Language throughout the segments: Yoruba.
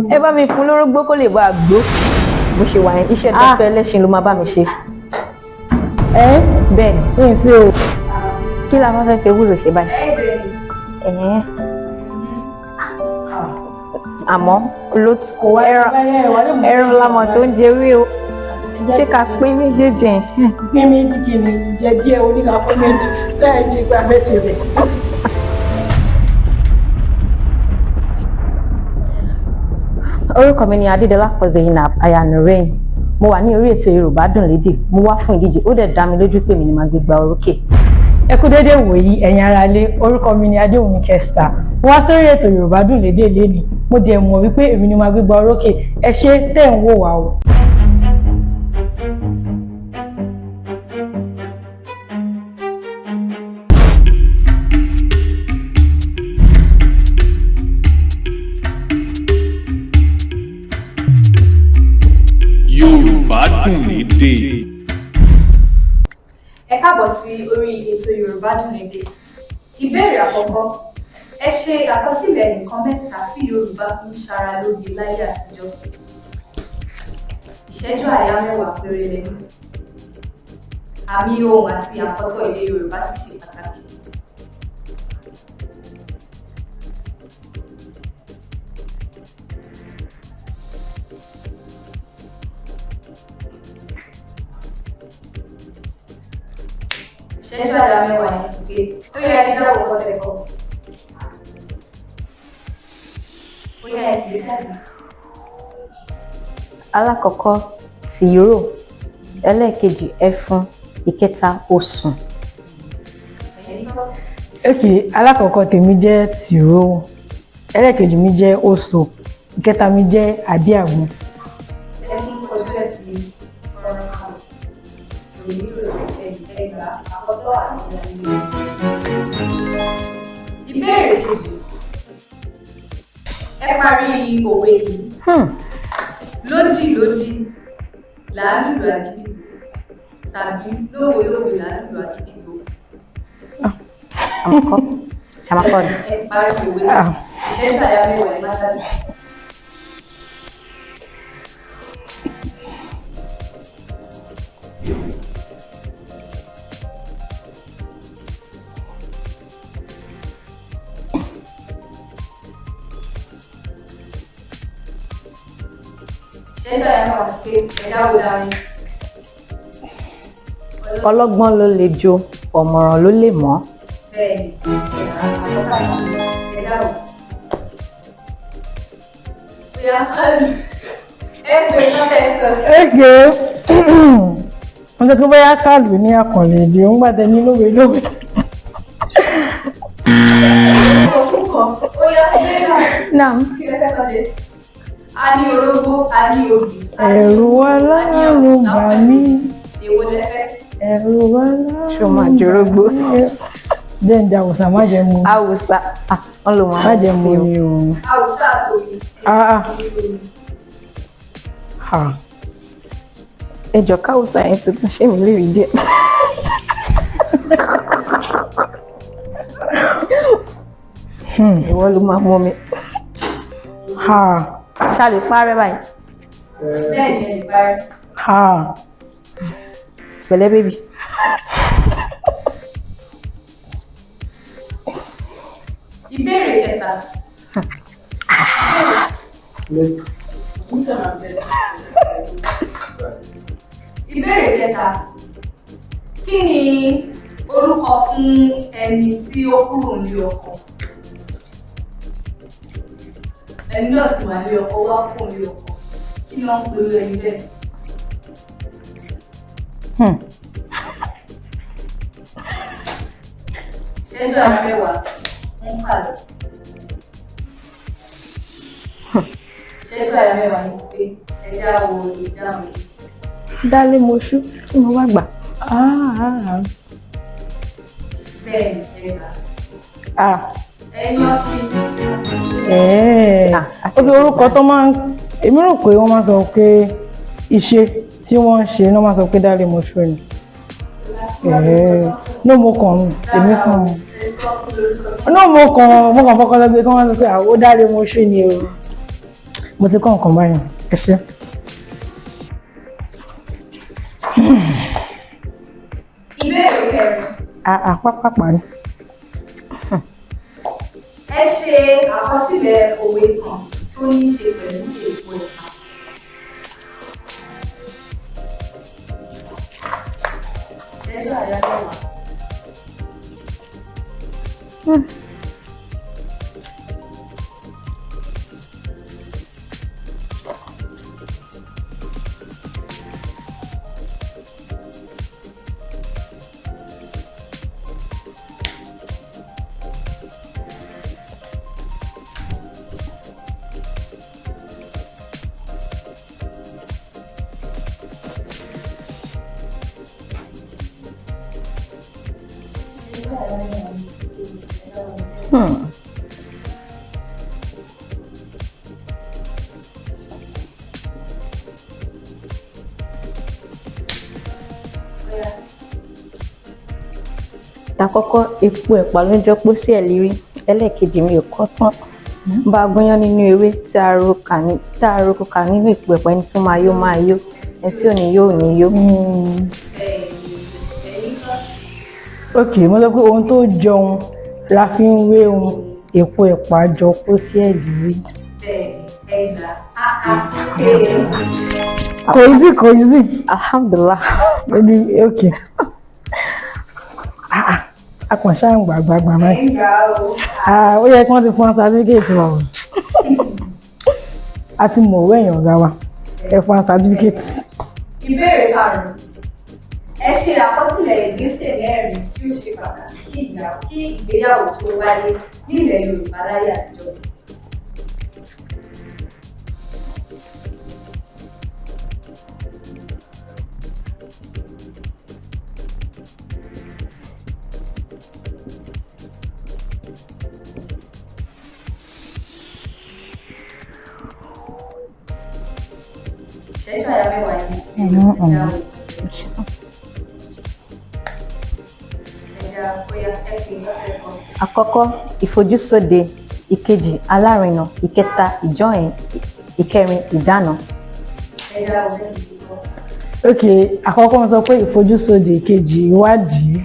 ẹ bá mi fún lórógbó kó lè bá a gbó bó ṣe wà yẹn iṣẹ́ dọ́kítọ̀ ẹlẹ́ṣin ló máa bá mi ṣe. Bẹ́ẹ̀ ni ń ṣe o. kí la máa fẹ́ fi ewúro ṣe báyìí. Àmọ́ olótùkọ ẹran lámọ̀ tó ń jẹrí o ṣé ká pín méjèèjì ẹ̀. Pín méjì kì í jẹ díẹ̀ oníkà fún méjì láì ṣe gba mẹ́tì rẹ̀. Orúkọ mi ni Adewunmi&Zainab Ayanurein. Mo wà ní orí ètò Yorùbá Dun Lede. Mo wá fún ìdíje ó dẹ̀ dá mi lójú pé mi ni màá gbégbá orókè. Ẹ kú dédé wòyí ẹ̀yin ará ilé, orúkọ mi ni Adewunmi&Zainab. Mo wá sórí ètò Yorùbá Dun Lede lénìí. Mo dẹ̀ mọ̀ wípé èmi ni màá gbégbá orókè. Ẹ ṣé tẹ́ ń wò wá o. Yoruba Dun Lede. Ẹ káàbọ̀ sí orí ètò Yorùbá Dun Lede. Ìbéèrè àkọ́kọ́, ẹ ṣe àkọsílẹ̀ nǹkan mẹ́ta tí Yorùbá fi ń ṣara lóge láyé àtijọ́. Ìṣẹ́jú àáyá 10 péré lẹ́nu. Àmì ohùn àti àkọ́tọ̀ èdè Yorùbá sì ṣe pàtàkì. Ìṣẹ́jú àáyá 10 yẹn ti gbé. Ó yẹ ẹni jẹ́ òkú ọ̀tẹ̀ kọ́. Ó yẹ ẹni jáde. Alákọ̀ọ́kọ́ tìró, ẹlẹ́ẹ̀kejì ẹfun, ìkẹta osùn. Alákọ̀ọ́kọ́ tèmi jẹ́ tìró, ẹlẹ́ẹ̀kejì mi jẹ́ oṣù, ìkẹta mi jẹ́ adéàgbọn. Ẹni kọjú ẹ̀ sí ọ̀rọ̀ kan. Ìbéèrè kejì. Ẹ parí òwe yìí. Lójì lójì làálùlù àgídìgbò tàbí lówe lówe làálùlù àgídìgbò. Àmọ́kọ́ ni. Ẹ parí òwe yìí. Ìṣẹ́jú àáyá 10 ẹ̀ má dábì. Ìṣẹ́jú àáyá 10 ti pé ẹ̀dá wo dání. Ọlọ́gbọ́n ló lè jó, ọ̀mọ̀ràn ló lè mọ̀. Bẹ́ẹ̀ni, ẹ̀dá wo. Bóyá ẹ pè sọ́tẹ̀ sọ. Wọ́n sọ pé bóyá káàlù ní àkànlè èdè òun gbàtẹ́ ní lówe lówe. Bóyá ẹ̀dá Náà. kí ẹ fẹ́ kọ́jẹ́. A ní orógbó, a ní ògì. Ẹ̀rù Ọlọ́run bà mí. Èwo lẹ fẹ́? Ẹ̀rù Ọlọ́run. Ṣé o máa jorógbó? Jẹ́ ǹjẹ́ àwùsà má jẹ́ mu. Àwùsá. Wọ́n lò wọ́n. Má jẹ́ mu ni o. Àwùsá àtòyí. Ẹjọ́ káwùsá yẹn tuntun ṣé mi lè rí díẹ̀. Ìwọ ló máa mú mi. Ṣá lè parẹ́ báyìí. Bẹ́ẹ̀ni ẹ lè parí. Pẹ̀lẹ́ bébì. Ìbéèrè kẹta. Ìbéèrè kẹta. Kí ni orúkọ fún ẹni tí ó kúrò ní ọkọ? Ẹni náà sì wà ní ọkọ wá kúrò ní ọkọ. Kí ni wọ́n ń pè ẹni bẹ́ẹ̀? Ìṣẹ́jú àáyá 10 ń kàlẹ̀. Ìṣẹ́jú àáyá 10 yìí ti pé ẹja wo ìdáhùn yìí. Dálé moṣú tí mo bá gbà. Bẹ́ẹ̀ni ẹgbà. Ẹyin ọ̀sìn. Ó fi orúkọ tó máa ń èmi rò pé wọ́n máa sọ pé iṣẹ́ tí wọ́n ń ṣe náà máa sọ pé dálé moṣú ni. Ní mo kàn èmi kàn náà mo kàn fọkàn lọ pé kí wọ́n sọ pé àwọn dálé moṣú ni o. mo ti kọ́ nǹkan báyìí ẹ ṣé. Ìbéèrè kẹrin. Pápápá ni. Ẹ ṣe àkọsílẹ̀ òwe kan tó ní ṣe pẹ̀lú èpo ẹ̀pà. Ṣẹ́jú àyà mẹ́wàá. Àkọ́kọ́ epo ẹ̀pà ló ń jọ pósí ẹ̀ lérí. Ẹlẹ́ẹ̀kejì mi ò kọ́ tán. Bá gúnyán nínú ewé tí a ro kà nínú epo ẹ̀pà ẹni tó máa yó ẹni tí ò ní yó ò ní yó. Ok, mo sọ pé ohun tó jọun la fi ń wé ohun, epo ẹ̀pà jọ pósí ẹ̀ lérí. Kò easy. Alhamdulillah. Ok. Akànṣá ń gbàgbàgbà máa. Ó yẹ kí wọ́n ti fún wa certificate wa o. A ti mọ̀ owó èèyàn ọ̀gá wa. Ẹ fún wa certificate. Ìbéèrè karùn-ún. Ẹ ṣe àkọsílẹ̀ ìgbésẹ̀ mẹ́rin tí ó ṣe pàtàkì kí ìgbéyàwó tó wáyé nílẹ̀ Yorùbá láyé àtijọ́. Ṣẹ́jú àyà mẹ́wàá yìí. Àkọ́kọ́ ìfojúsóde, ìkejì alárinà, ìkẹta ìjọyìn, ìkẹrin ìdáná. Ok, àkọ́kọ́ mo sọ pé ìfojúsóde, ìkejì ìwádìí,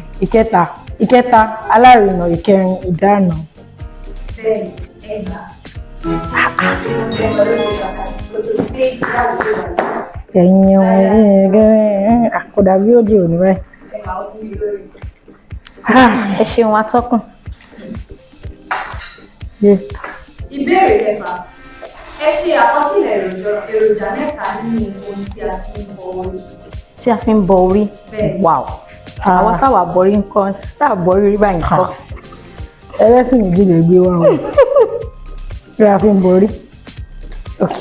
ìkẹta alárinà, ìkẹrin ìdáná. Bẹ́ẹ̀ni, ẹgbàá. Ẹ̀yin ọ̀hún àkọ́dà bí ó di òní báyìí. Ẹ ṣeun atọ́kùn. Ìbéèrè kẹfà. Ẹ ṣe àkọsílẹ̀ èròjà mẹ́ta nínú ohun tí a fi ń bọ orí. Tí a fi ń bọ orí. Wow. Àwa táwa bọrí nǹkan táà bọrí rí báyìí kọ́. Ẹlẹ́sìn méjì lè gbé wá o. Tí a fi ń bọ orí. Ok.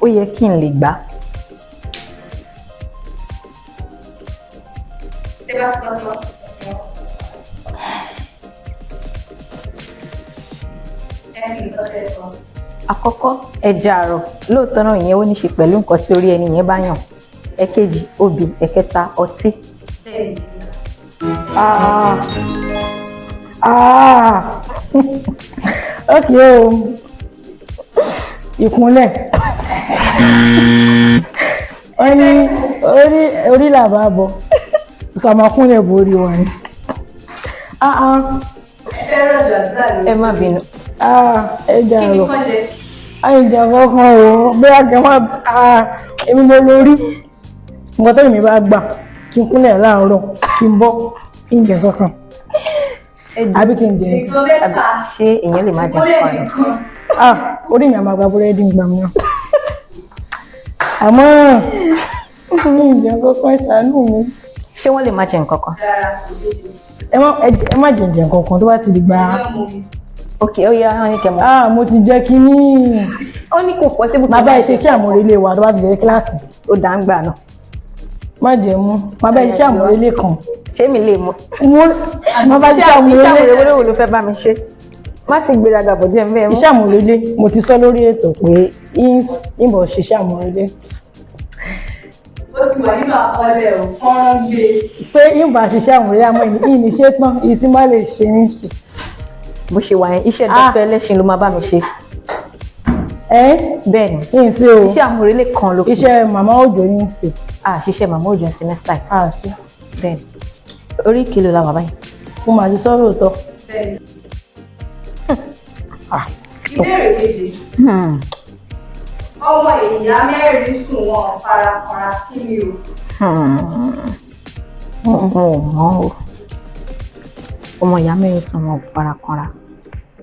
Ó yẹ kí n lè gbà. Àkọ́kọ́ ẹja àrọ̀, lóòótọ́ náà ìyẹn ó ní ṣe pẹ̀lú nǹkan tí orí ẹni yẹn bá yàn. Ẹ̀kejì obì, ẹ̀kẹta ọtí. Ok o, ìkúnlẹ̀. Wọ́n ní orí làbá bọ̀, sàmàkúnlẹ̀ borí wọn ni. Ẹ má bínú. Ẹja àrọ̀. Àìjà kankan o, bí a kẹ́ wọ́n èmi mo lórí. Nǹkan tó èmi bá gbà kí n kúnlẹ̀ láàárọ̀ kí n bọ́ kí n jẹ kankan. Àbí kí n jẹ ṣé èèyàn lè má jẹ nǹkan? Orí mi àmàgbà búrẹ́dì ń gbà mí náà. Àmọ́ ìjẹ kankan ṣàánú mi. Ṣé wọ́n lè má jẹ nǹkan kan? Ẹ má jẹ nǹkan kan tó bá ti di gbà. Ok, ó yá wọn ní kẹmọ. Mo ti jẹ kínní. Ó ní kò pọ̀ síbùkún. Má bá ẹ ṣe iṣẹ́ àmúrelé wa tó bá ti bẹ̀rẹ̀ kíláàsì. Ó dá ń gbà náà. Má jẹ mú. Má bá iṣẹ́ àmúrelé kan. Ṣé mi lè mú? Má bá iṣẹ́ àmúrelé. Iṣẹ́ àmúrelé wo ló fẹ́ bá mi ṣe? Má ti gbéraga bọ̀ díẹ̀ mẹ́rin. Iṣẹ́ àmúrelé mo ti sọ lórí ètò pé ìbọn ṣiṣẹ́ àmúrelé. Ó ó ti wà nínú àkọọ́lẹ̀ ò fọ́nrán gbé. Pé ìbá ṣiṣẹ́ àmúrí àmọ́ ìní ṣe tán èyí tí má lè ṣe ní ṣe. Bó ṣe wà yẹn iṣẹ́ dọ́kítọ̀ ẹlẹ́ṣin ló máa bá mi ṣe. Bẹ́ẹ̀ ni kí n ṣe o iṣẹ́ àmúrelé kan ló kù. iṣẹ́ màmá òjò ní í ṣe. Ṣiṣẹ́ màmá òjò ń semester yìí. Ṣe. Bẹ́ẹ̀ ni orí kìlò la wà báyìí. Mo máa ti sọ́rọ̀ òótọ́. Bẹ́ẹ̀ni. Ìbéèrè kejì. Ọmọ ìyá mẹ́rin sùn wọn farakanra kí ni o? Mo mọ̀ o. Ọmọ ìyá mẹ́rin sùn wọn farakanra.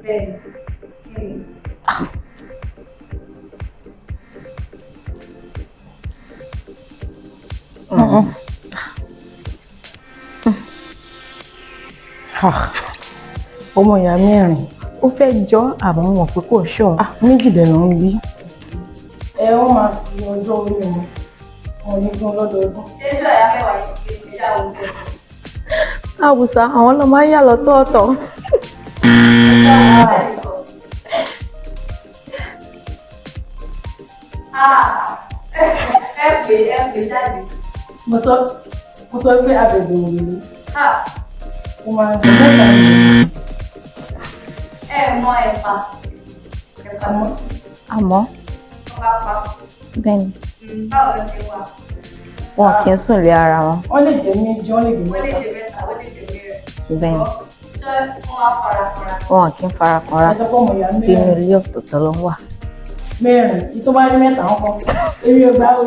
Bẹ́ẹ̀ni kí ni? Ọmọ ìyá mẹ́rin. Ó fẹ́ jọ àmọ́ wọn pé kò ṣọ́. Méjì dẹ̀ ló ń bí. Wọ́n máa fi ọjọ́ orí wọn ní fún lọ́dọọdún. Ṣé ìjọ ìyá mẹ́wàá yìí ti ṣe ìjà oúnjẹ? Àwùsá àwọn ló máa ń yà lọ́tọ̀ọ̀tọ̀. Ẹ pè jáde. Mo sọ pé abẹ̀bẹ̀ òwúrọ̀. Mo máa ń gbọ́ mẹ́ta ní. Ẹ mọ ẹ̀pà. Ẹ̀pà mọ́. Àmọ́ Ọba pa. bẹ́ẹ̀ ni Báwo ló ṣe wà? wọn kì í sùn lé ara wọn. Wọ́n lè jẹ́ méjì, wọ́n lè jẹ́ Wọ́n lè mẹ́ta. jẹ mẹ́ta, wọ́n lè jẹ mẹ́rin. Bẹ́ẹ̀ ni Ṣé wọ́n wá farakanra? wọn kì í farakanra. Ẹ sọ pé ọmọ ìyá Inú mẹ́rin. ilé ọ̀tọ̀ọ̀tọ̀ ló ń wà. Mẹ́rin ìtọ́ bá rí mẹ́ta wọn kọ́. Èmi ò gbá o.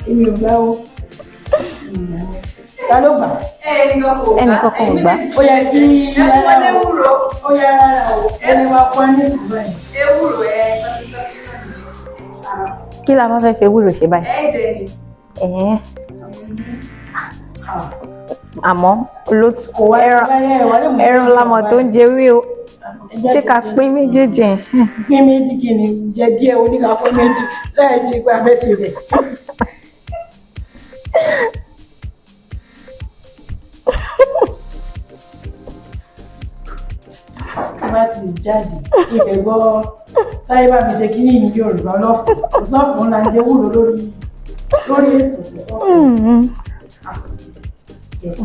Èmi ò gbá o. Ta ló gbà? Ẹnìkan kò gbà. Ẹnìkan kò gbà. Ó yẹ kí Ẹ fún wọn léwúro. ó yẹ rárá o. Ẹni wá pọ́n ní ìgbà yìí. Ewúro tọ́títọ́tí náà nìyẹn. Kí la máa fẹ́ fi ewúro ṣe báyìí? Ẹ̀jẹ̀ ni. Ẹ̀hẹ́n. Àmọ́ olótú Kò wá ẹran lamọ̀ tó ń jẹ wí o. Ṣé ká pín méjèèjì? Pín méjì kí ni jẹ díẹ̀ oníkà fún méjì láì ṣe pé abẹ́ fi rẹ̀. Bá ti jáde ibẹ̀ gbọ́ táyé bá mi ṣe kí ní ìyí Yorùbá ọlọ́fun la ń jẹ wúlò lórí ètò.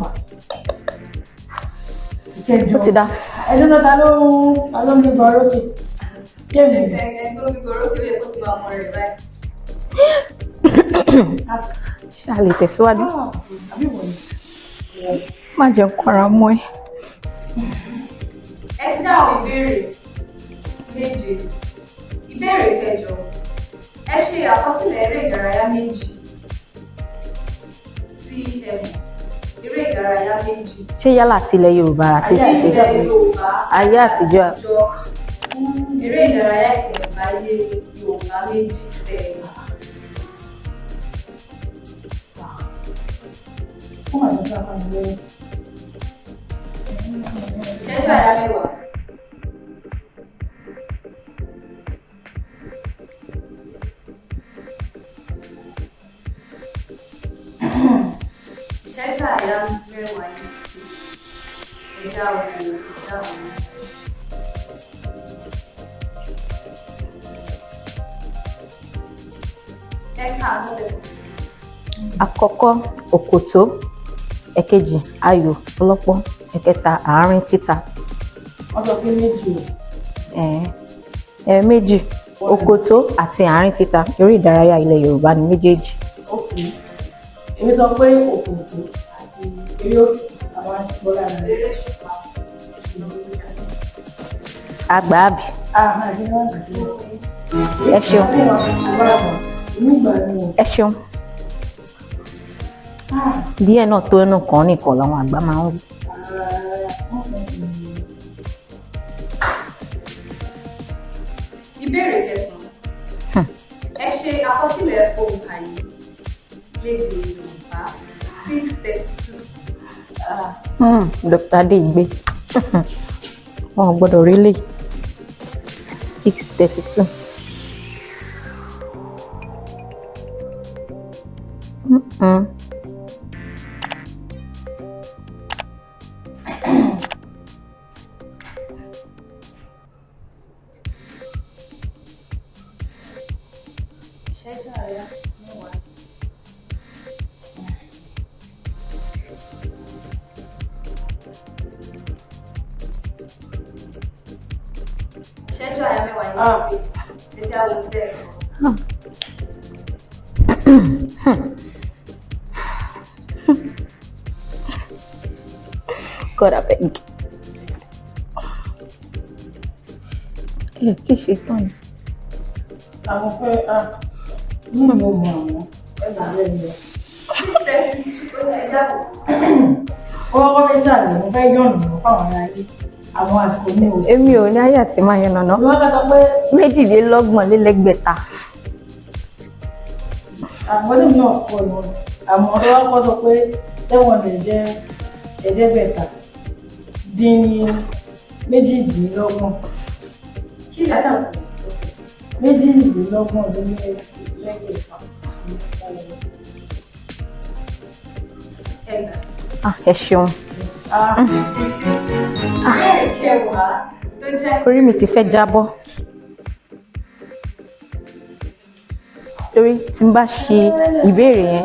Ìkẹjọ Ó ti dá. ẹjọ́ náà ta ló ń gbé gbọ́ rókè? Ṣé mi? Ẹni tó fi gbòòrò kí ó yẹ kó ti máa mọ rẹ̀ báyìí. Ṣé a lè tẹ̀síwájú? Àbí wọ̀nyí. Má jẹun kọ́ra mọ́ ẹ. Ẹ ti dáhùn ìbéèrè méje. Ìbéèrè kẹjọ. Ẹ ṣe àkọsílẹ̀ eré ìdárayá méjì tí ẹ mọ̀. Eré ìdárayá méjì. Ṣé yálà tilẹ̀ Yorùbá àti Ilẹ̀ ìṣẹ̀ṣe? Yorùbá. Ayé àtijọ́. Eré ìdárayá ìṣẹ̀ǹbáyé Yorùbá méjì tẹ̀. Fún àwọn ọ̀sán kan lórí. Ìṣẹ́jú àyá mẹ́wàá. Ìṣẹ́jú àyá mẹ́wàá yìí sí ẹja òkú ìdáhùn. Ẹ̀ka àkọsílẹ̀. Àkọ́kọ́ òkòtó, ẹ̀kejì ayò ọlọ́pọ́, ẹ̀kẹta àárín títa. Wọ́n sọ pé méjì o. Méjì òkòtó àti àárín títa eré ìdárayá ilẹ̀ Yorùbá ni méjèèjì. Okay. Èmi sọ pé òkòtó àti eré àwọn aṣọ́gbọ́lá rẹ̀. Eré ṣùpá. Àgbà àbí. Ẹ ṣeun. Ẹ ṣeun. Díẹ̀ náà tó ẹnu kan nìkan làwọn àgbà máa ń wí. Ìbéèrè kẹsàn-án. Ẹ ṣe àkọsílẹ̀ òǹkà yìí lédè Yorùbá 632. Dr. Adéìgbé wọn ò gbọ́dọ̀ rí lè 632. Ìṣẹ́jú àyá mẹ́wàá. ìṣẹ́jú àyà mẹ́wàá yìí ti pé ẹ jẹ́ àwọn ohun tẹ́ ẹ sọ. God, I beg. Tí ṣe tán ni. Àwọn fẹ́ ní mo mọ̀ àwọn ẹgbà lẹ́yìn. 6:32 ó yẹ jábọ̀. Wọ́n kọ́ fẹ́ ṣàlẹ̀ mo fẹ́ yọ̀nù fáwọn ará yìí. Àwọn àsìkò ní òun. Èmi ò ní ayé àti máa yan nàná. Wọ́n kọ́ pé 22,600. àwọn ọdún náà pọ̀ lọ. Àmọ́ ọdún wa kọ́ sọ pé 700 ẹ̀ẹ́dẹ́gbẹ̀ta dín ní 22. Kí lẹ dà? 22 dín ní 22. Ẹ ṣeun. Ìbéèrè kẹwàá ló jẹ́ Orí mi ti fẹ́ jábọ́. Torí tí n bá ṣe ìbéèrè yẹn,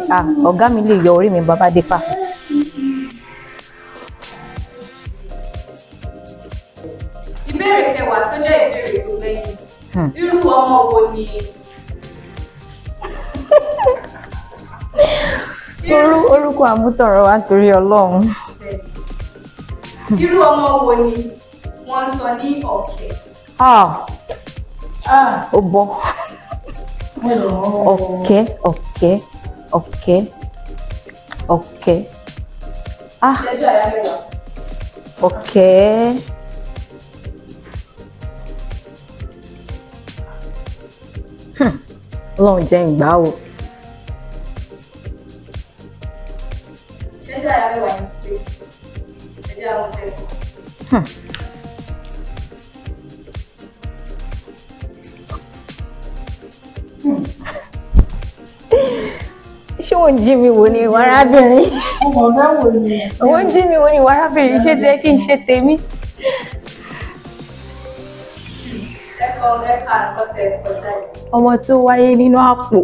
ọ̀gá mi lè yọ orí mi bàbá dé fà. ìbéèrè kẹwàá tó jẹ́ ìbéèrè tó gbẹ̀yìn. Irú ọmọ wo ni Orúkọ àmútọ̀rọ̀ wa nítorí Ọlọ́run. irú ọmọ wo ni wọ́n sọ ní ọ̀kẹ́? Ó bọ́. Ọ̀kẹ́. Ìṣẹ́jú àyà mẹ́wàá. Ọ̀kẹ́. Ọlọ́run jẹ́ ìgbà o. Ìṣẹ́jú àyà mẹ́wàá yìí ti pé ẹ jẹ́ àwọn tẹ́ ẹ sọ. Ṣé wọ́n jí mi wò ni ìwà arábìnrin? Ọ̀gá wo ni? Wọ́n jí mi wò ni ìwà arábìnrin, ṣé tẹ́ kí n ṣe tèmi? Ẹ̀ka nǹkan tẹ̀ kọjá yìí. Ọmọ tó wáyé nínú àpò.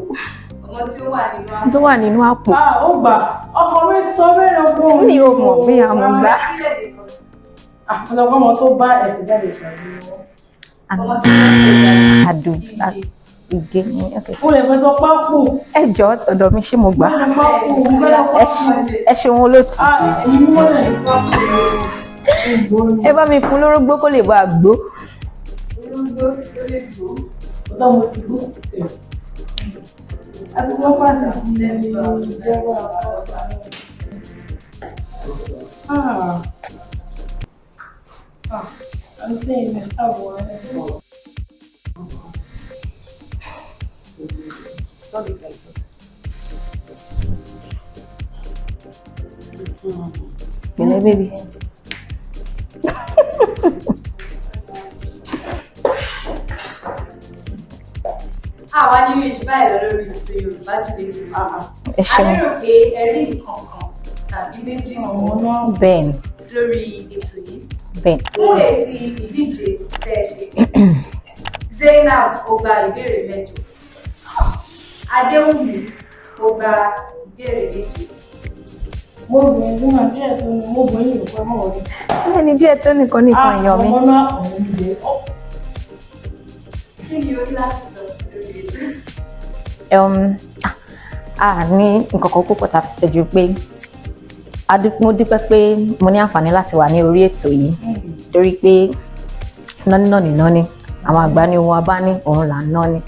Ọmọ tí ó wà nínú àpò. Tó wà nínú àpò. Ó gbà ọkọ mi sọ bẹ́ẹ̀ lọ́gbọ́n. Ó ní o mọ̀ bí àwọn gbá. Ọmọ tó bá ẹ̀sìn jáde pẹ̀lú wọn. Ọmọ tí ó fẹ́ jáde. Àdùn ìgé ni. Ó lè fẹ́ sọ pápó. Ẹ jọ̀ọ́ ọ̀dọ̀ mi ṣé mo gbà? Ẹ ṣeun olóòtú. Èyí mọ́ lẹ̀ ní pápó. Ẹ bá mi fún lórógbó kó lè bá a gbó. Olóńgbò ló lè gbó. Ọ̀dọ́ mo ti gbó. Àti wọ́n pàṣẹ sí ìjọba I'm saying that Pẹ̀lẹ́ baby. Àwa ní méjì báyìí lọ lórí ètò Yorùbá Dun Lede. Ẹ A ṣeun. lérò pé ẹ rí nǹkan kan tàbí méjì kan Bẹ́ẹ̀ni, lórí ètò yìí. bẹ́ẹ̀ni. Fún èsì ìdíje tẹ́ ẹ ṣe, Zainab ó gba ìbéèrè 8. Adewunmi ó gba ìbéèrè 7. mo gbìyànjú náà díẹ̀ tó ní mo gbìyànjú ìrùpẹ́ mọ́ wọlé. Ẹni díẹ̀ tó nìkan nìkan èèyàn mi. Ọmọ náà ọ̀hún ìgbé. Kí ni o ní láti sọ lórí ètò? Ní nǹkan kan púpọ̀ tá a fi ṣẹ́jú pé mo dúpẹ́ pé mo ní àǹfààní láti wà ní orí ètò yìí torí pé nọ́ni àwọn àgbà ní ohun abá ní òun là ń nọ́ni.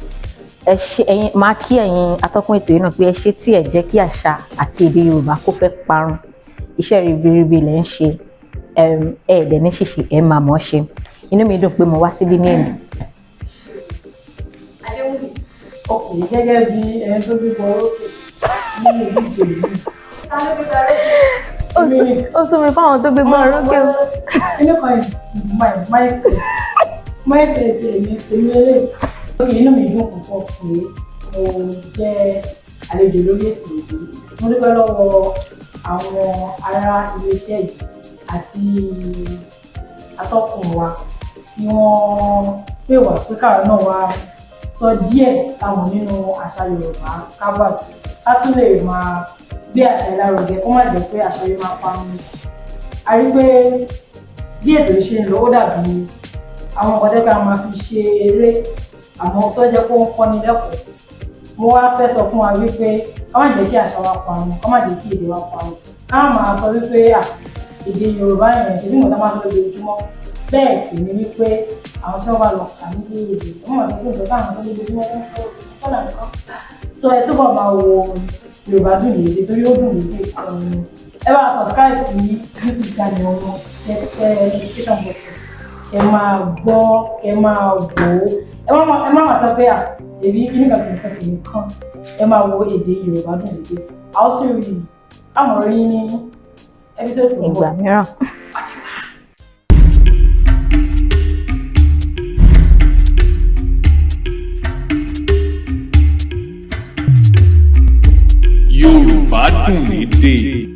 Ẹ ṣé máa kí ẹ̀yin atọ́kùn ètò yìí náà pé ẹ ṣé tí ẹ jẹ́ kí àṣà àti èdè Yorùbá kó fẹ́ parun. Iṣẹ́ ribiribi lẹ̀ ń ṣe ẹ̀ẹ́dẹ̀ ní ṣíṣe ẹ̀ máa mọ̀ ọ́ ṣe. Inú mi dùn pé mo wá síbí ní èmi. Adewunmi. Ọkùn gẹ́gẹ́ bí ẹni tó bí bọ́ lókè nínú ìdíje yìí. Ta ló gbé parí? Ó sún mi fáwọn tó gbé gbọ́n rókè. Inú kan máìsẹ̀ èmi eléyìí. Lókè inú mi dùn púpọ̀ pé mo jẹ́ àlejò lórí ètò yìí. Mo dúpẹ́ lọ́wọ́ àwọn ará iléeṣẹ́ yìí àti atọ́kùn wa tí wọ́n pè wá pé káwọn náà wá sọ díẹ̀ táwọn nínú àṣà Yorùbá kábàtì ká tún lè máa gbé àṣà ìlárugẹ kó má jẹ́ pé àṣà Yorùbá máa parun. A rí pé bí ètò ṣe ń lọ ó dàbí àwọn ọ̀gá tẹ́ka máa fi ṣe eré àmọ́ tó jẹ́ kó ń kọ́ni lẹ́kọ̀ọ́. Mo wá fẹ́ sọ fún wa wípé ká má jẹ́ kí àṣà wa parun, ká má jẹ́ kí èdè wa parun. Ká máa sọ wípé èdè Yorùbá yẹn ṣe bí mo tá máa sọ lójoojúmọ́. Bẹ́ẹ̀ sì ni wípé àwọn tí wọ́n bá lọ kà ní èdè wọ́n mọ̀ nípa ìjọba àwọn tó lójoojúmọ́ tó ń sọ́nà nǹkan. So ẹ túbọ̀ máa wo Yorùbá Dun Lede torí ó dùn lédè kan ni. Ẹ bá subscribe sí YouTube channel wọn notification box. Ẹ máa gbọ́, ẹ máa wò ó. Ẹ má máa sọ pé èyí kí nígbà tó ń fẹ́ kan. Ẹ máa wo èdè Yorùbá Dun Lede. A ó sì rí àmọ́ rí ní episode tó ń bọ̀. Ìgbà mìíràn. Yoruba Dun Lede.